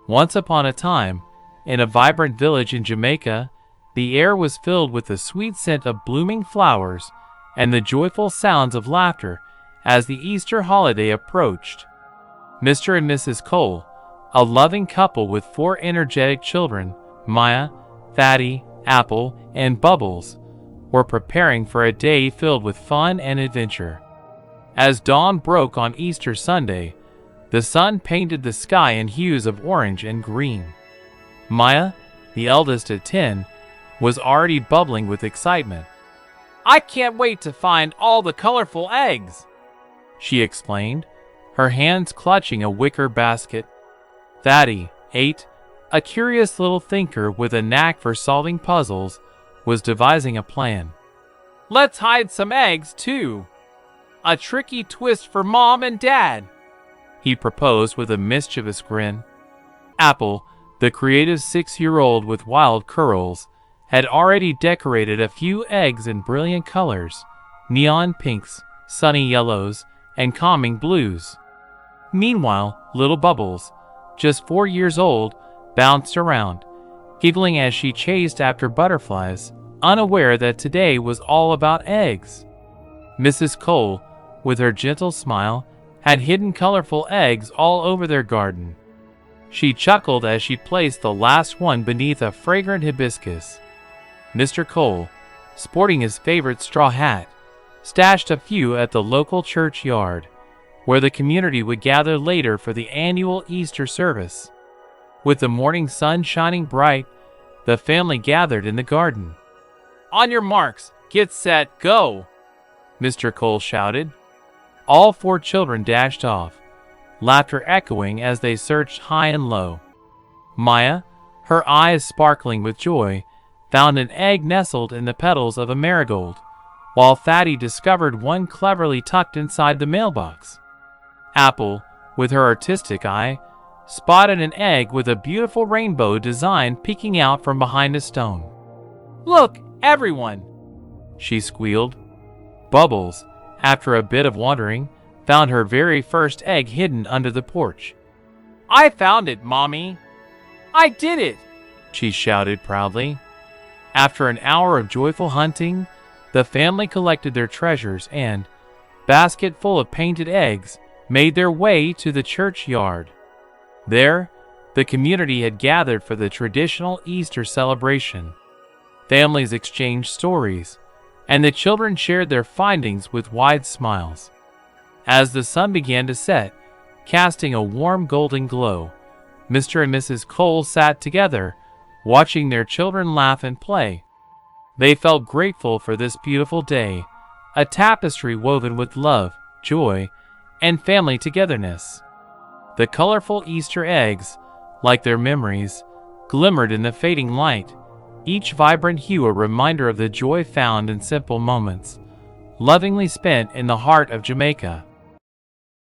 Once upon a time, in a vibrant village in Jamaica, the air was filled with the sweet scent of blooming flowers and the joyful sounds of laughter as the Easter holiday approached. Mr. and Mrs. Cole, a loving couple with 4 energetic children, Maya, Fatty, Apple, and Bubbles, were preparing for a day filled with fun and adventure. As dawn broke on Easter Sunday, the sun painted the sky in hues of orange and green. Maya, the eldest at 10, was already bubbling with excitement. "I can't wait to find all the colorful eggs," she explained, her hands clutching a wicker basket. Thaddy, 8, a curious little thinker with a knack for solving puzzles, was devising a plan. "Let's hide some eggs, too. A tricky twist for Mom and Dad," he proposed with a mischievous grin. Apple, the creative 6-year-old with wild curls, had already decorated a few eggs in brilliant colors, neon pinks, sunny yellows, and calming blues. Meanwhile, little Bubbles, just 4 years old, bounced around, giggling as she chased after butterflies, unaware that today was all about eggs. Mrs. Cole, with her gentle smile, had hidden colorful eggs all over their garden. She chuckled as she placed the last one beneath a fragrant hibiscus. Mr. Cole, sporting his favorite straw hat, stashed a few at the local churchyard, where the community would gather later for the annual Easter service. With the morning sun shining bright, the family gathered in the garden. "On your marks, get set, go!" Mr. Cole shouted. All 4 children dashed off, laughter echoing as they searched high and low. Maya, her eyes sparkling with joy, found an egg nestled in the petals of a marigold, while Fatty discovered one cleverly tucked inside the mailbox. Apple, with her artistic eye, spotted an egg with a beautiful rainbow design peeking out from behind a stone. "Look, everyone!" she squealed. Bubbles, after a bit of wandering, found her very first egg hidden under the porch. "I found it, Mommy! I did it!" she shouted proudly. After an hour of joyful hunting, the family collected their treasures and, basket full of painted eggs, made their way to the churchyard. There, the community had gathered for the traditional Easter celebration. Families exchanged stories, and the children shared their findings with wide smiles. As the sun began to set, casting a warm golden glow, Mr. and Mrs. Cole sat together, watching their children laugh and play. They felt grateful for this beautiful day, a tapestry woven with love, joy, and family togetherness. The colorful Easter eggs, like their memories, glimmered in the fading light, each vibrant hue a reminder of the joy found in simple moments, lovingly spent in the heart of Jamaica.